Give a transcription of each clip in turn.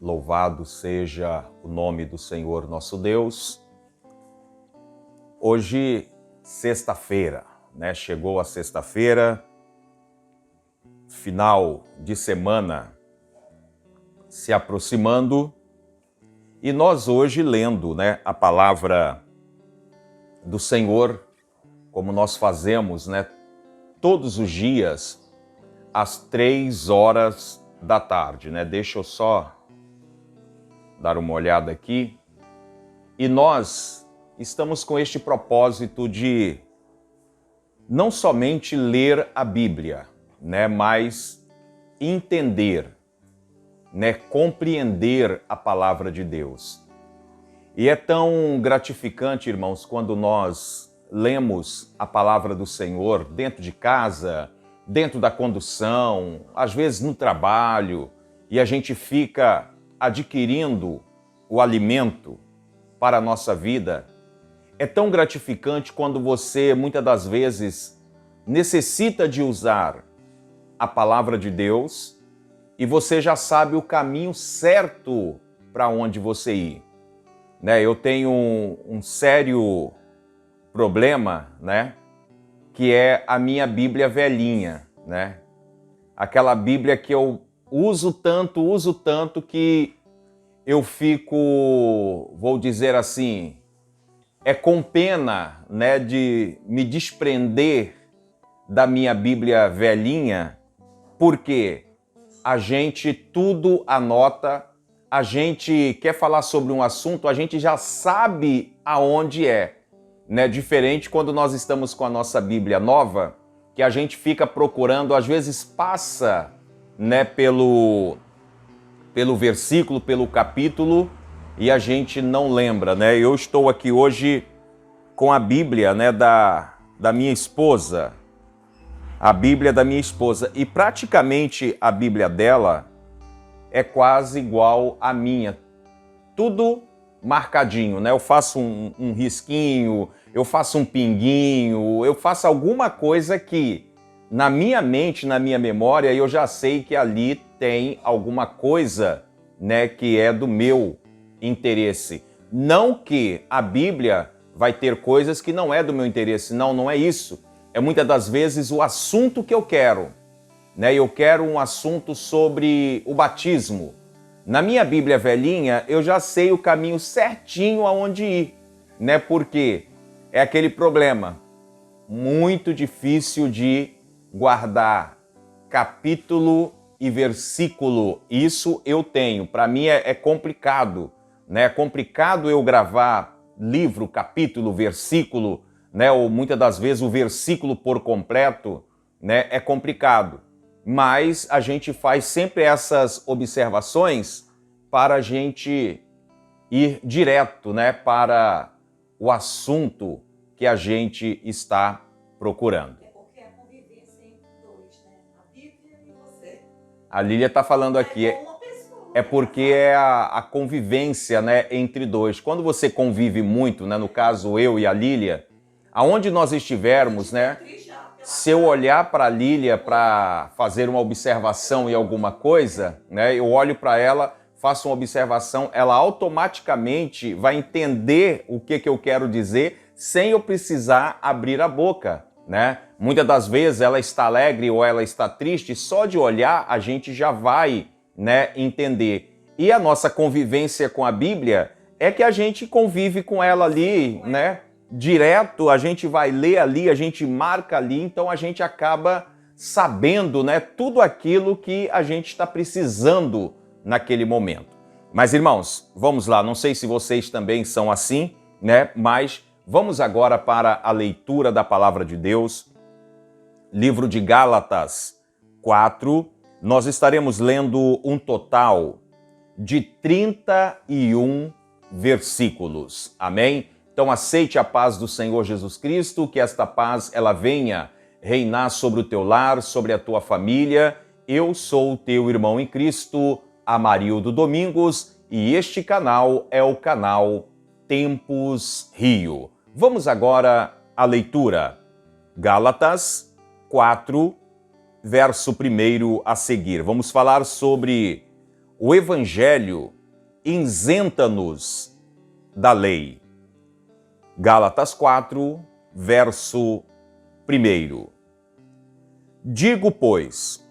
Louvado seja o nome do Senhor nosso Deus. Hoje, sexta-feira, né? Chegou a sexta-feira, final de semana se aproximando, e nós hoje lendo, né, a palavra do Senhor, como nós fazemos, né, todos os dias, às 3 horas da tarde, né? Deixa eu só dar uma olhada aqui. E nós estamos com este propósito de não somente ler a Bíblia, né, mas entender, né, compreender a palavra de Deus. E é tão gratificante, irmãos, quando nós lemos a palavra do Senhor dentro de casa, dentro da condução, às vezes no trabalho, e a gente fica adquirindo o alimento para a nossa vida. É tão gratificante quando você, muitas das vezes, necessita de usar a palavra de Deus e você já sabe o caminho certo para onde você ir. Né? Eu tenho um sério problema, né? Que é a minha Bíblia velhinha, né? Aquela Bíblia que eu uso tanto que eu fico, vou dizer assim, com pena, né, de me desprender da minha Bíblia velhinha, porque a gente tudo anota, a gente quer falar sobre um assunto, a gente já sabe aonde é, né? Diferente quando nós estamos com a nossa Bíblia nova, que a gente fica procurando, às vezes passa, né, pelo versículo, pelo capítulo, e a gente não lembra, né? Eu estou aqui hoje com a Bíblia, né, da minha esposa, a Bíblia da minha esposa, e praticamente a Bíblia dela é quase igual à minha, tudo marcadinho, né? Eu faço um risquinho, eu faço um pinguinho, eu faço alguma coisa que na minha mente, na minha memória, eu já sei que ali tem alguma coisa, né, que é do meu interesse. Não que a Bíblia vai ter coisas que não é do meu interesse, não é isso. É muitas das vezes o assunto que eu quero, né? Eu quero um assunto sobre o batismo. Na minha Bíblia velhinha, eu já sei o caminho certinho aonde ir, né? Porque é aquele problema muito difícil de guardar capítulo e versículo. Isso eu tenho. Para mim é complicado, né? É complicado eu gravar livro, capítulo, versículo, né? Ou muitas das vezes o versículo por completo, né? É complicado. Mas a gente faz sempre essas observações para a gente ir direto, né, para o assunto que a gente está procurando. É porque é a convivência entre dois, né? A Bíblia e você. A Lília está falando aqui, Uma pessoa, é porque é a convivência, né, entre dois. Quando você convive muito, né, no caso eu e a Lília, aonde nós estivermos, né, se eu olhar para a Lília para fazer uma observação em alguma coisa, né, eu olho para ela, faço uma observação, ela automaticamente vai entender o que eu quero dizer sem eu precisar abrir a boca, né? Muitas das vezes ela está alegre ou ela está triste, só de olhar a gente já vai, né, entender. E a nossa convivência com a Bíblia é que a gente convive com ela ali, né? Direto, a gente vai ler ali, a gente marca ali, então a gente acaba sabendo, né, tudo aquilo que a gente está precisando naquele momento. Mas, irmãos, vamos lá, não sei se vocês também são assim, né, mas vamos agora para a leitura da palavra de Deus, livro de Gálatas 4, nós estaremos lendo um total de 31 versículos, amém? Então aceite a paz do Senhor Jesus Cristo, que esta paz ela venha reinar sobre o teu lar, sobre a tua família. Eu sou o teu irmão em Cristo, Amarildo Domingos, e este canal é o canal Tempos Rio. Vamos agora à leitura. Gálatas 4, verso 1 a seguir. Vamos falar sobre O Evangelho isenta-nos da lei. Gálatas 4, verso 1. Digo, pois,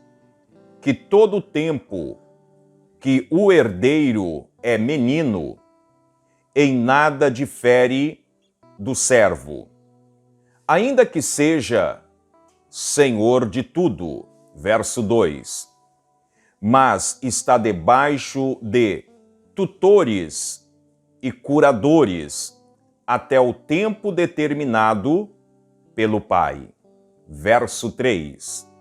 que todo tempo que o herdeiro é menino, em nada difere do servo, ainda que seja senhor de tudo. Verso 2. Mas está debaixo de tutores e curadores até o tempo determinado pelo Pai. Verso 3.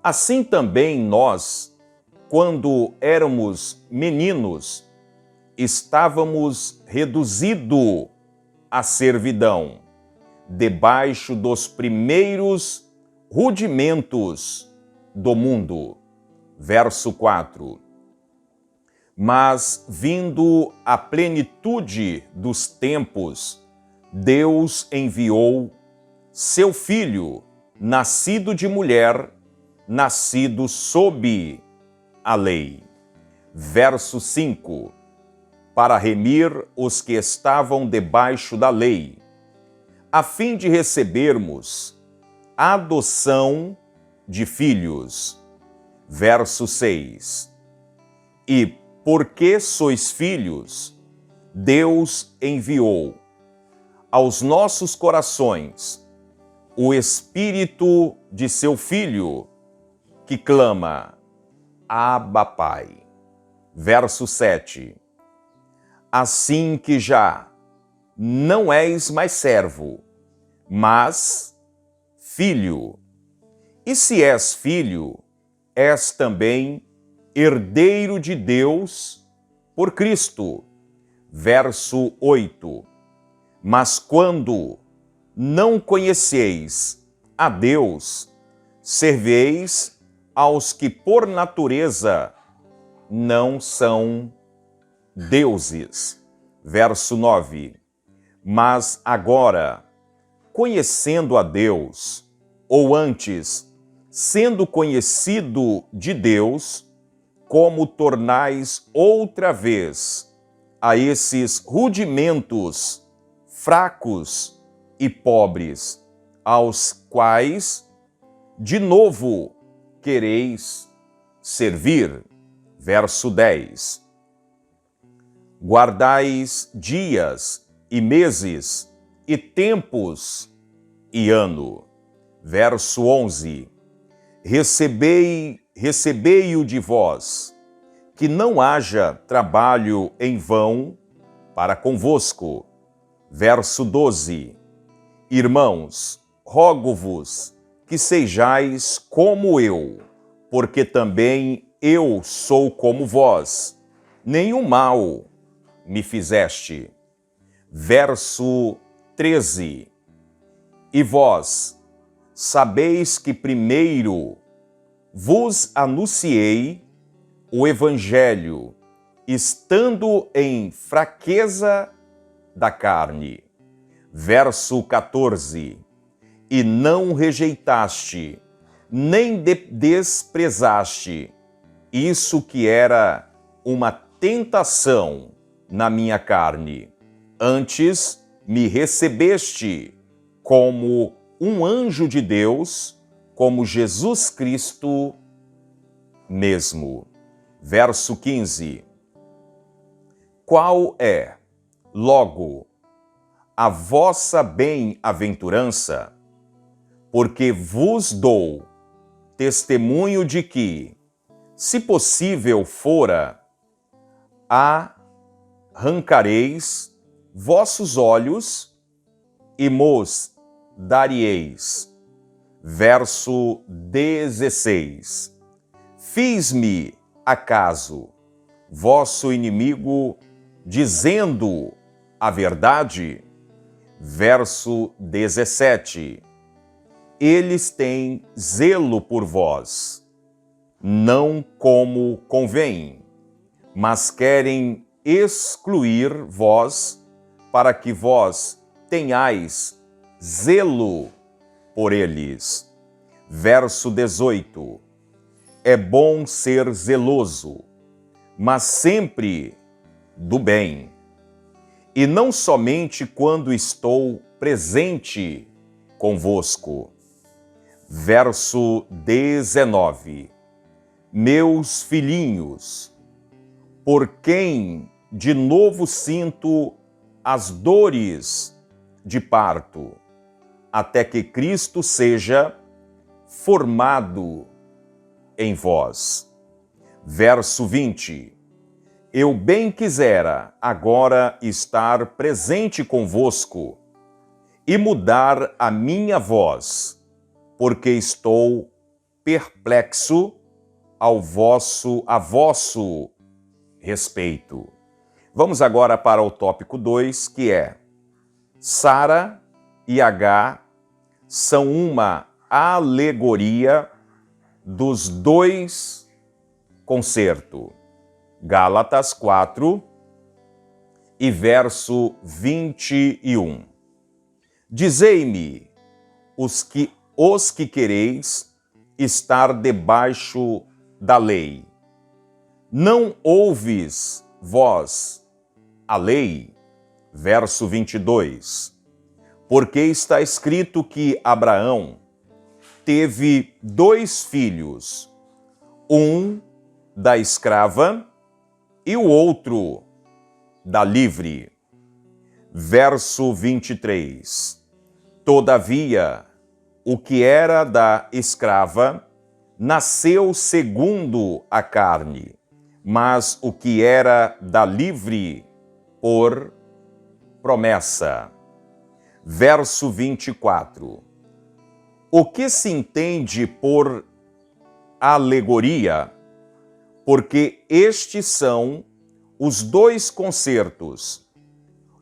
Assim também nós, quando éramos meninos, estávamos reduzidos à servidão, debaixo dos primeiros rudimentos do mundo. Verso 4. Mas, vindo a plenitude dos tempos, Deus enviou seu Filho, nascido de mulher, nascido sob a lei. Verso 5. Para remir os que estavam debaixo da lei, a fim de recebermos a adoção de filhos. Verso 6. E porque sois filhos, Deus enviou aos nossos corações o Espírito de seu Filho, que clama, Abba, Pai. Verso 7. Assim que já não és mais servo, mas filho. E se és filho, és também herdeiro de Deus por Cristo. Verso 8. Mas quando não conheceis a Deus, serveis aos que por natureza não são deuses. Verso 9. Mas agora, conhecendo a Deus, ou antes, sendo conhecido de Deus, como tornais outra vez a esses rudimentos fracos e pobres, aos quais de novo quereis servir. Verso 10. Guardais dias e meses e tempos e ano. Verso 11. Recebei-o de vós, que não haja trabalho em vão para convosco. Verso 12. Irmãos, rogo-vos que sejais como eu, porque também eu sou como vós. Nenhum mal me fizeste. Verso 13. E vós sabeis que primeiro vos anunciei o Evangelho, estando em fraqueza da carne. Verso 14. E não rejeitaste, nem desprezaste isso que era uma tentação na minha carne. Antes me recebeste como um anjo de Deus, como Jesus Cristo mesmo. Verso 15. Qual é, logo, a vossa bem-aventurança? Porque vos dou testemunho de que, se possível fora, arrancareis vossos olhos e mos dareis. Verso 16. Fiz-me, acaso, vosso inimigo, dizendo a verdade? Verso 17. Eles têm zelo por vós, não como convém, mas querem excluir vós, para que vós tenhais zelo por eles. Verso 18. É bom ser zeloso, mas sempre do bem, e não somente quando estou presente convosco. Verso 19. Meus filhinhos, por quem de novo sinto as dores de parto, até que Cristo seja formado em vós. Verso 20. Eu bem quisera agora estar presente convosco e mudar a minha voz, porque estou perplexo a vosso respeito. Vamos agora para o tópico 2, que é: Sara e Agá são uma alegoria dos dois concertos. Gálatas 4 e verso 21. Dizei-me, os que quereis estar debaixo da lei, não ouvis vós a lei? Verso 22. Porque está escrito que Abraão teve 2 filhos, um da escrava e o outro da livre. Verso 23. Todavia, o que era da escrava nasceu segundo a carne, mas o que era da livre por promessa. Verso 24. O que se entende por alegoria? Porque estes são os 2 concertos,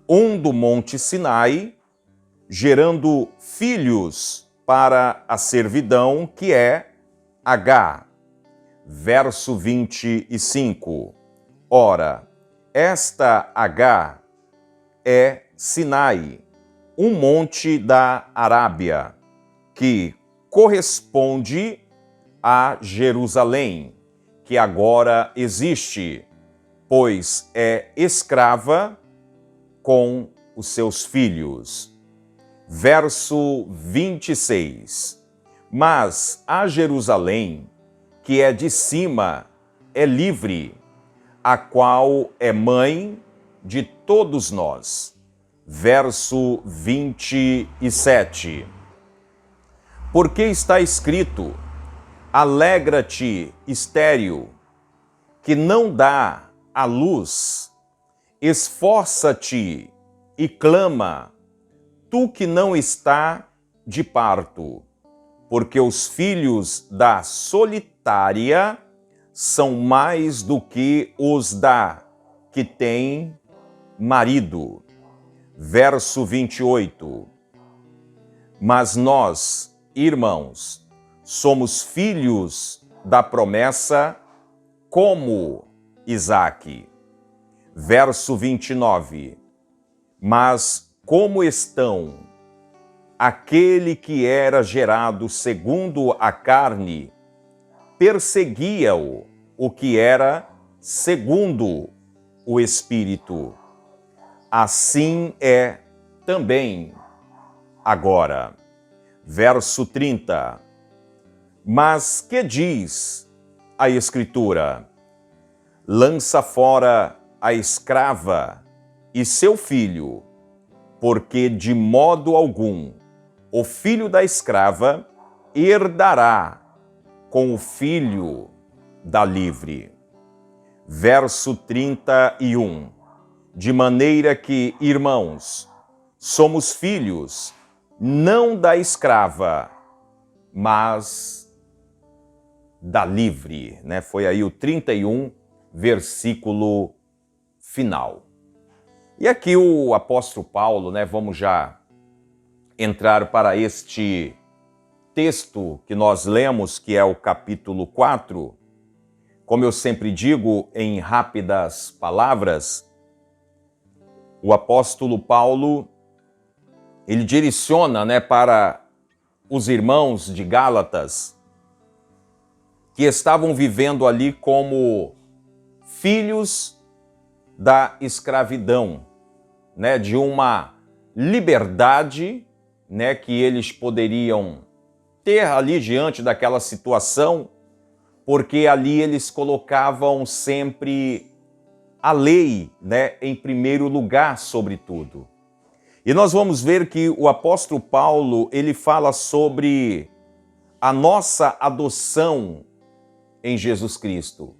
um do Monte Sinai, gerando filhos para a servidão, que é Agá. Verso 25. Ora, esta Agá é Sinai, um monte da Arábia, que corresponde a Jerusalém, que agora existe, pois é escrava com os seus filhos. Verso 26. Mas a Jerusalém, que é de cima, é livre, a qual é mãe de todos nós. Verso 27. Porque está escrito: alegra-te, estéril, que não dá à luz, esforça-te e clama, tu que não está de parto, porque os filhos da solitária são mais do que os da que tem marido. Verso 28. Mas nós, irmãos, somos filhos da promessa como Isaque. Verso 29. Mas como estão aquele que era gerado segundo a carne, perseguia-o o que era segundo o Espírito. Assim é também agora. Verso 30. Mas que diz a Escritura? Lança fora a escrava e seu filho, porque de modo algum o filho da escrava herdará com o filho da livre. Verso 31. De maneira que, irmãos, somos filhos, não da escrava, mas da livre, né? Foi aí o 31, versículo final. E aqui o apóstolo Paulo, né? Vamos já entrar para este texto que nós lemos, que é o capítulo 4. Como eu sempre digo, em rápidas palavras, o apóstolo Paulo, ele direciona, né, para os irmãos de Gálatas, que estavam vivendo ali como filhos da escravidão, né, de uma liberdade, né, que eles poderiam ter ali diante daquela situação, porque ali eles colocavam sempre a lei, né, em primeiro lugar sobre tudo. E nós vamos ver que o apóstolo Paulo, ele fala sobre a nossa adoção em Jesus Cristo.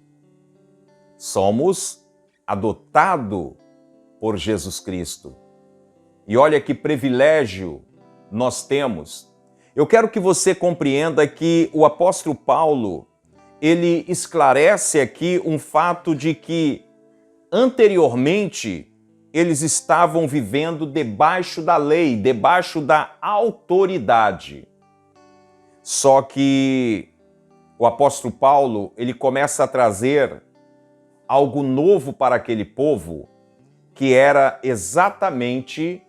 Somos adotados por Jesus Cristo. E olha que privilégio nós temos. Eu quero que você compreenda que o apóstolo Paulo, ele esclarece aqui um fato de que anteriormente eles estavam vivendo debaixo da lei, debaixo da autoridade. Só que o apóstolo Paulo, ele começa a trazer algo novo para aquele povo, que era exatamente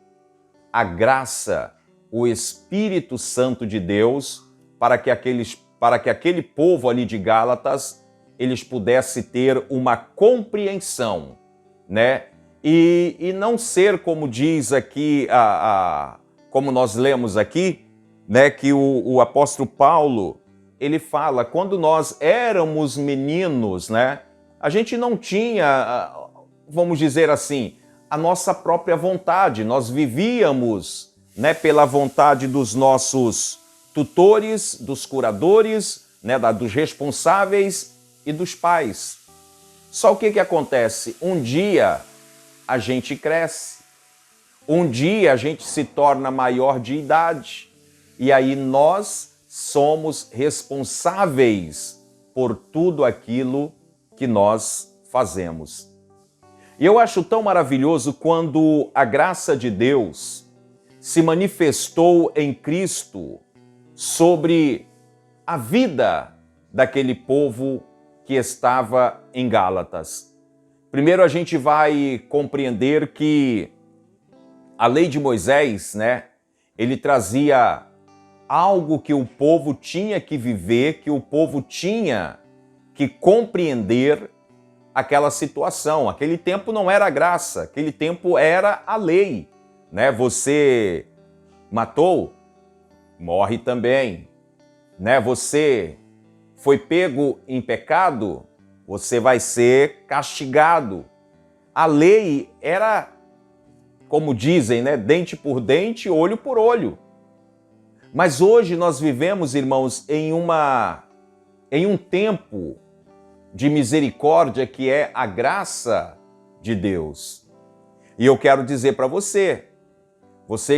a graça, o Espírito Santo de Deus, para que aquele povo ali de Gálatas, eles pudessem ter uma compreensão, né? E não ser, como diz aqui, como nós lemos aqui, né, que o apóstolo Paulo, ele fala, quando nós éramos meninos, né, a gente não tinha, vamos dizer assim, a nossa própria vontade, nós vivíamos, né, pela vontade dos nossos tutores, dos curadores, né, dos responsáveis e dos pais. Só o que acontece? Um dia a gente cresce, um dia a gente se torna maior de idade e aí nós somos responsáveis por tudo aquilo que nós fazemos. E eu acho tão maravilhoso quando a graça de Deus se manifestou em Cristo sobre a vida daquele povo que estava em Gálatas. Primeiro a gente vai compreender que a lei de Moisés, né, ele trazia algo que o povo tinha que viver, que o povo tinha que compreender aquela situação. Aquele tempo não era graça, aquele tempo era a lei, né? Você matou, morre também, né? Você foi pego em pecado, você vai ser castigado. A lei era, como dizem, né, dente por dente, olho por olho. Mas hoje nós vivemos, irmãos, em um tempo de misericórdia que é a graça de Deus. E eu quero dizer para você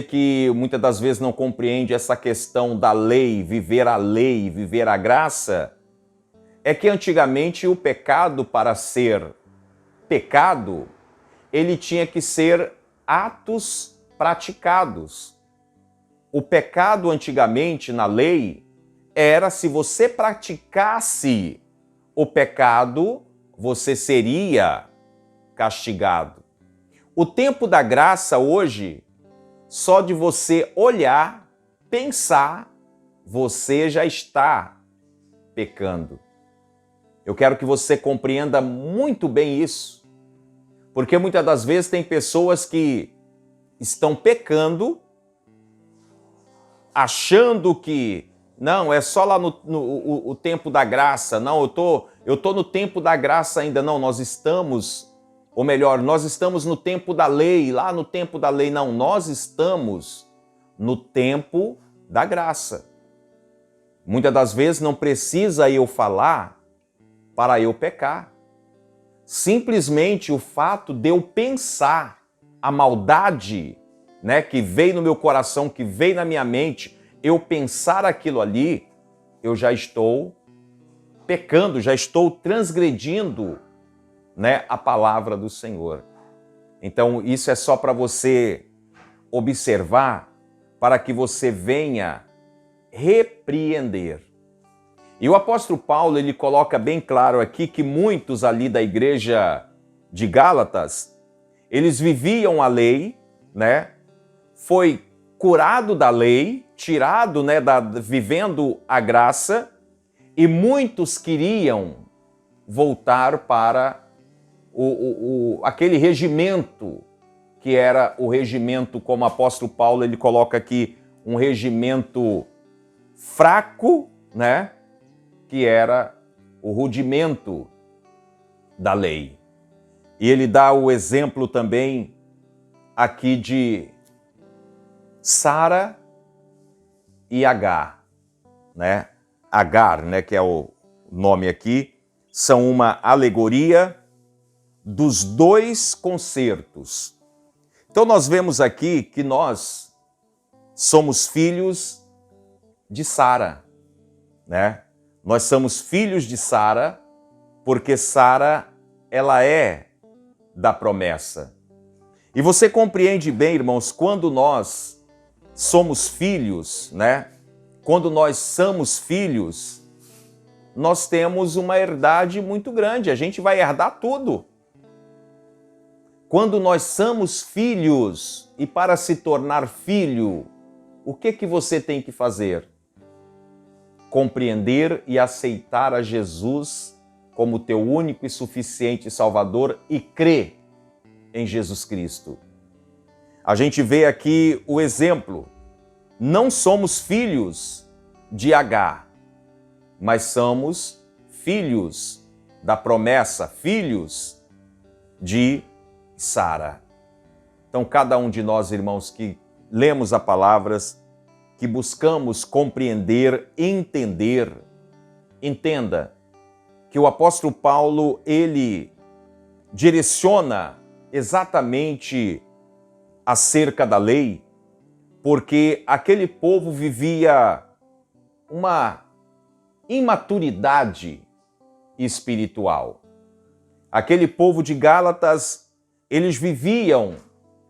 que muitas das vezes não compreende essa questão da lei, viver a graça, é que antigamente o pecado, para ser pecado, ele tinha que ser atos praticados. O pecado antigamente na lei era se você praticasse o pecado, você seria castigado. O tempo da graça hoje, só de você olhar, pensar, você já está pecando. Eu quero que você compreenda muito bem isso, porque muitas das vezes tem pessoas que estão pecando, achando que não, é só lá no tempo da graça, não, eu tô no tempo da graça ainda, não, nós estamos no tempo da lei, lá no tempo da lei, não, nós estamos no tempo da graça. Muitas das vezes não precisa eu falar para eu pecar. Simplesmente o fato de eu pensar a maldade, né, que veio no meu coração, que veio na minha mente, eu pensar aquilo ali, eu já estou pecando, já estou transgredindo, né, a palavra do Senhor. Então, isso é só para você observar, para que você venha repreender. E o apóstolo Paulo, ele coloca bem claro aqui que muitos ali da igreja de Gálatas, eles viviam a lei, né? Foi curado da lei, tirado, né, vivendo a graça, e muitos queriam voltar para aquele regimento que era o regimento, como o apóstolo Paulo ele coloca aqui, um regimento fraco, né? Que era o rudimento da lei. E ele dá o exemplo também aqui de Sara e Agar, né? Agar, né, que é o nome aqui, são uma alegoria dos dois concertos. Então nós vemos aqui que nós somos filhos de Sara, né? Nós somos filhos de Sara porque Sara, ela é da promessa. E você compreende bem, irmãos, quando nós somos filhos, né? Quando nós somos filhos, nós temos uma herdade muito grande, a gente vai herdar tudo. Quando nós somos filhos, e para se tornar filho, o que você tem que fazer? Compreender e aceitar a Jesus como teu único e suficiente Salvador e crer em Jesus Cristo. A gente vê aqui o exemplo. Não somos filhos de Agar, mas somos filhos da promessa, filhos de Sara. Então, cada um de nós, irmãos, que lemos as palavras, que buscamos compreender, entender, entenda que o apóstolo Paulo, ele direciona exatamente acerca da lei, porque aquele povo vivia uma imaturidade espiritual. Aquele povo de Gálatas, eles viviam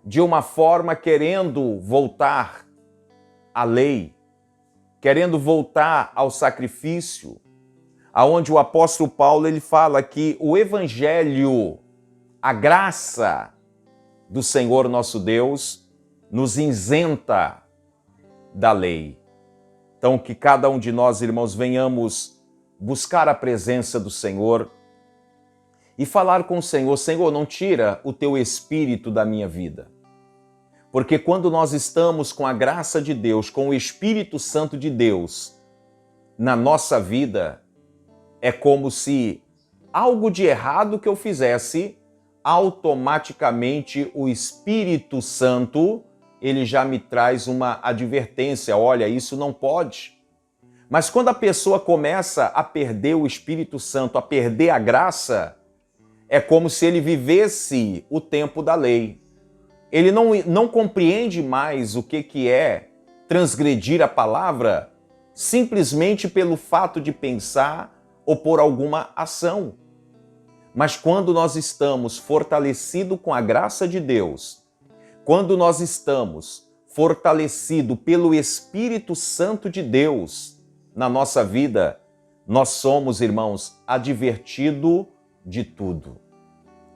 de uma forma querendo voltar à lei, querendo voltar ao sacrifício, aonde o apóstolo Paulo ele fala que o evangelho, a graça do Senhor nosso Deus, nos isenta da lei. Então, que cada um de nós, irmãos, venhamos buscar a presença do Senhor e falar com o Senhor: Senhor, não tira o teu espírito da minha vida. Porque quando nós estamos com a graça de Deus, com o Espírito Santo de Deus na nossa vida, é como se algo de errado que eu fizesse, automaticamente o Espírito Santo, ele já me traz uma advertência: olha, isso não pode. Mas quando a pessoa começa a perder o Espírito Santo, a perder a graça, é como se ele vivesse o tempo da lei. Ele não compreende mais o que é transgredir a palavra simplesmente pelo fato de pensar ou por alguma ação. Mas quando nós estamos fortalecidos com a graça de Deus, quando nós estamos fortalecidos pelo Espírito Santo de Deus na nossa vida, nós somos, irmãos, advertidos de tudo.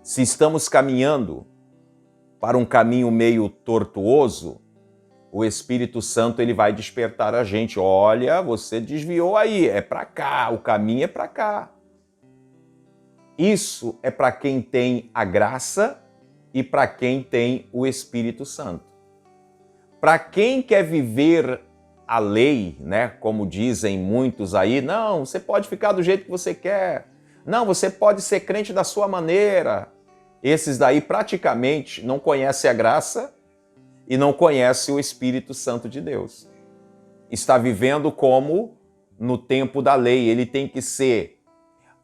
Se estamos caminhando para um caminho meio tortuoso, o Espírito Santo ele vai despertar a gente. Olha, você desviou aí, é para cá, o caminho é para cá. Isso é para quem tem a graça e para quem tem o Espírito Santo. Para quem quer viver a lei, né, como dizem muitos aí, não, você pode ficar do jeito que você quer. Não, você pode ser crente da sua maneira. Esses daí praticamente não conhecem a graça e não conhecem o Espírito Santo de Deus. Está vivendo como no tempo da lei. Ele tem que ser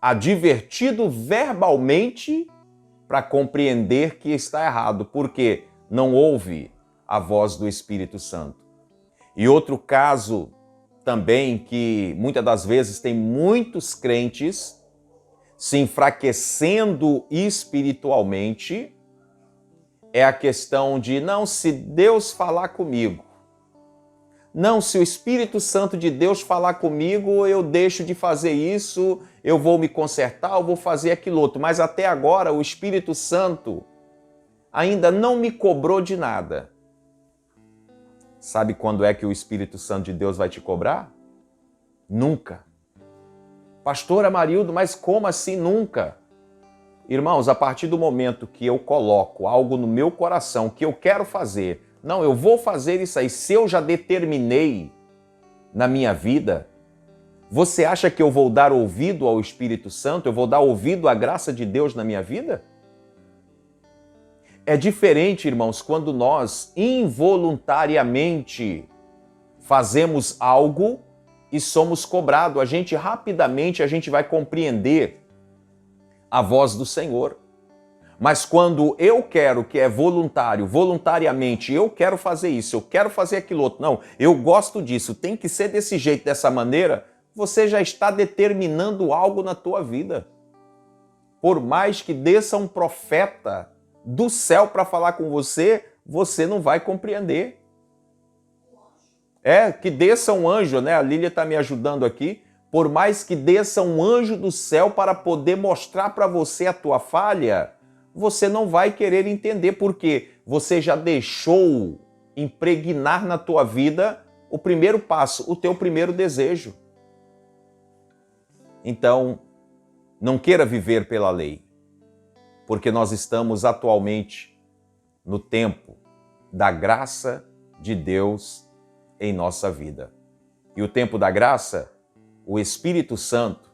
advertido verbalmente para compreender que está errado, porque não ouve a voz do Espírito Santo. E outro caso também que muitas das vezes tem muitos crentes se enfraquecendo espiritualmente é a questão de, não, se Deus falar comigo, não, se o Espírito Santo de Deus falar comigo, eu deixo de fazer isso, eu vou me consertar, eu vou fazer aquilo outro. Mas até agora o Espírito Santo ainda não me cobrou de nada. Sabe quando é que o Espírito Santo de Deus vai te cobrar? Nunca. Pastor Amarildo, mas como assim nunca? Irmãos, a partir do momento que eu coloco algo no meu coração que eu quero fazer, não, eu vou fazer isso aí, se eu já determinei na minha vida, você acha que eu vou dar ouvido ao Espírito Santo? Eu vou dar ouvido à graça de Deus na minha vida? É diferente, irmãos, quando nós involuntariamente fazemos algo e somos cobrados. Rapidamente a gente vai compreender a voz do Senhor. Mas quando eu quero, que é voluntário, voluntariamente, eu quero fazer isso, eu quero fazer aquilo outro, não, eu gosto disso, tem que ser desse jeito, dessa maneira, você já está determinando algo na tua vida. Por mais que desça um profeta do céu para falar com você, você não vai compreender. Que desça um anjo, né? A Lília está me ajudando aqui. Por mais que desça um anjo do céu para poder mostrar para você a tua falha, você não vai querer entender, porque você já deixou impregnar na tua vida o primeiro passo, o teu primeiro desejo. Então, não queira viver pela lei, porque nós estamos atualmente no tempo da graça de Deus em nossa vida. E o tempo da graça, o Espírito Santo,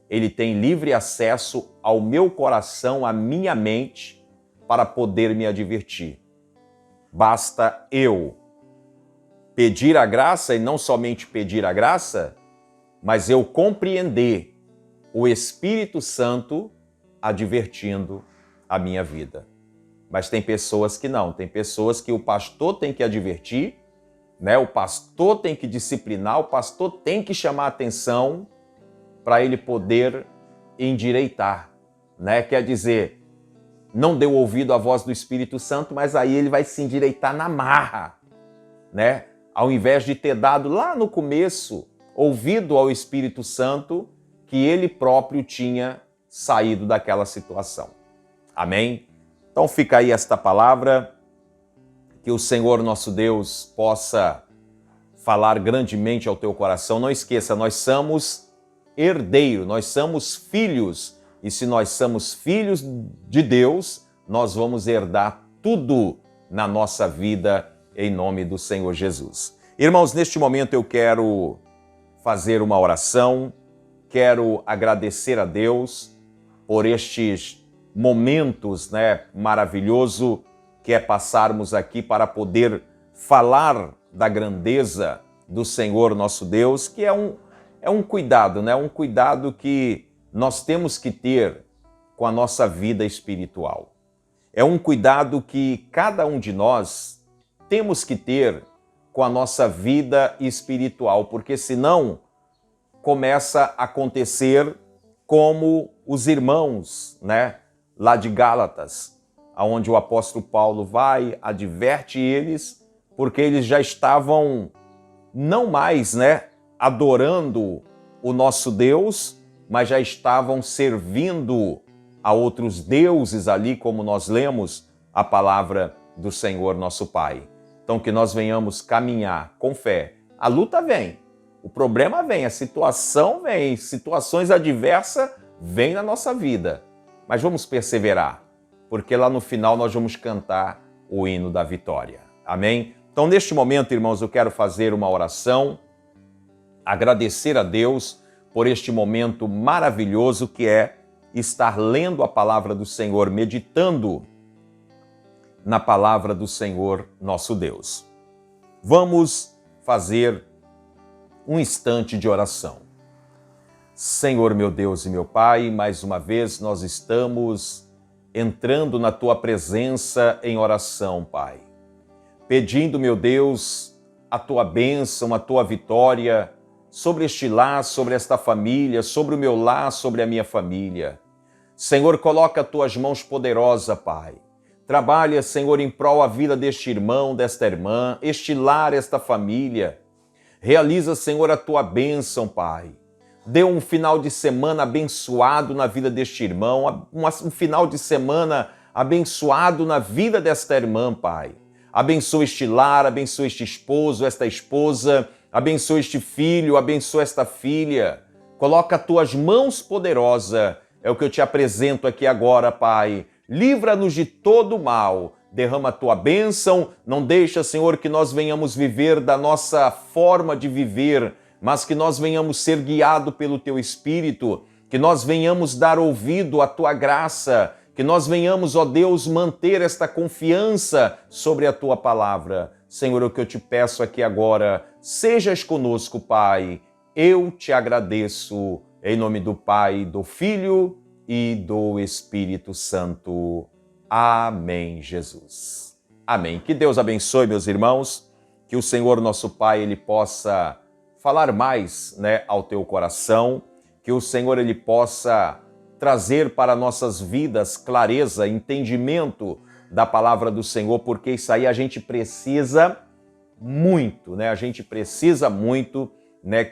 ele tem livre acesso ao meu coração, à minha mente, para poder me advertir. Basta eu pedir a graça, e não somente pedir a graça, mas eu compreender o Espírito Santo advertindo a minha vida. Mas tem pessoas que não, tem pessoas que o pastor tem que advertir, né? O pastor tem que disciplinar, o pastor tem que chamar a atenção para ele poder endireitar, né? Quer dizer, não deu ouvido à voz do Espírito Santo, mas aí ele vai se endireitar na marra, né? Ao invés de ter dado lá no começo ouvido ao Espírito Santo, que ele próprio tinha saído daquela situação. Amém? Então fica aí esta palavra, que o Senhor nosso Deus possa falar grandemente ao teu coração. Não esqueça, nós somos herdeiros, nós somos filhos, e se nós somos filhos de Deus, nós vamos herdar tudo na nossa vida, em nome do Senhor Jesus. Irmãos, neste momento eu quero fazer uma oração, quero agradecer a Deus por estes momentos, né, maravilhoso que é passarmos aqui para poder falar da grandeza do Senhor nosso Deus, que é um cuidado, né? Um cuidado que nós temos que ter com a nossa vida espiritual. É um cuidado que cada um de nós temos que ter com a nossa vida espiritual, porque senão começa a acontecer como os irmãos, né, lá de Gálatas, aonde o apóstolo Paulo vai, adverte eles, porque eles já estavam não mais, né, adorando o nosso Deus, mas já estavam servindo a outros deuses ali, como nós lemos a palavra do Senhor nosso Pai. Então que nós venhamos caminhar com fé. A luta vem, o problema vem, a situação vem, situações adversas vêm na nossa vida, mas vamos perseverar, porque lá no final nós vamos cantar o hino da vitória. Amém? Então, neste momento, irmãos, eu quero fazer uma oração, agradecer a Deus por este momento maravilhoso que é estar lendo a palavra do Senhor, meditando na palavra do Senhor nosso Deus. Vamos fazer um instante de oração. Senhor, meu Deus e meu Pai, mais uma vez nós estamos entrando na Tua presença em oração, Pai. Pedindo, meu Deus, a Tua bênção, a Tua vitória sobre este lar, sobre esta família, sobre o meu lar, sobre a minha família. Senhor, coloca as Tuas mãos poderosas, Pai. Trabalha, Senhor, em prol a vida deste irmão, desta irmã, este lar, esta família. Realiza, Senhor, a Tua bênção, Pai. Dê um final de semana abençoado na vida deste irmão, um final de semana abençoado na vida desta irmã, Pai. Abençoa este lar, abençoa este esposo, esta esposa, abençoa este filho, abençoa esta filha. Coloca as Tuas mãos poderosas é o que eu te apresento aqui agora, Pai. Livra-nos de todo mal, derrama a tua bênção, não deixa, Senhor, que nós venhamos viver da nossa forma de viver, mas que nós venhamos ser guiados pelo teu Espírito, que nós venhamos dar ouvido à tua graça, que nós venhamos, ó Deus, manter esta confiança sobre a tua palavra. Senhor, o que eu te peço aqui agora, sejas conosco, Pai. Eu te agradeço, em nome do Pai, do Filho e do Espírito Santo. Amém, Jesus. Amém. Que Deus abençoe, meus irmãos, que o Senhor, nosso Pai, Ele possa falar mais, ao teu coração, que o Senhor, Ele possa trazer para nossas vidas clareza, entendimento da palavra do Senhor, porque isso aí a gente precisa muito, A gente precisa muito,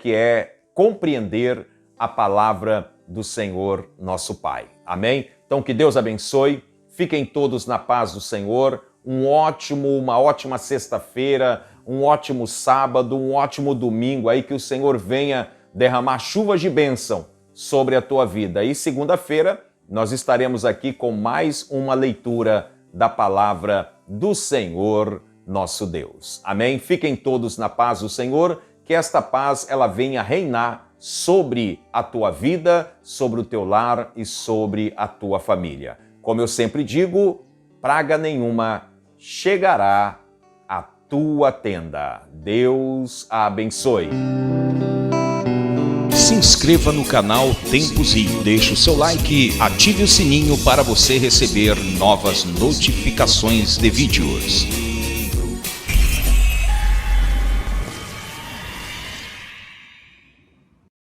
que é compreender a palavra do Senhor, nosso Pai. Amém? Então, que Deus abençoe. Fiquem todos na paz do Senhor. Uma ótima sexta-feira, um ótimo sábado, um ótimo domingo aí, que o Senhor venha derramar chuvas de bênção sobre a tua vida. E segunda-feira nós estaremos aqui com mais uma leitura da palavra do Senhor, nosso Deus. Amém? Fiquem todos na paz do Senhor, que esta paz ela venha reinar sobre a tua vida, sobre o teu lar e sobre a tua família. Como eu sempre digo, praga nenhuma chegará à tua tenda. Deus a abençoe. Se inscreva no canal Tempos I, deixe o seu like, ative o sininho para você receber novas notificações de vídeos.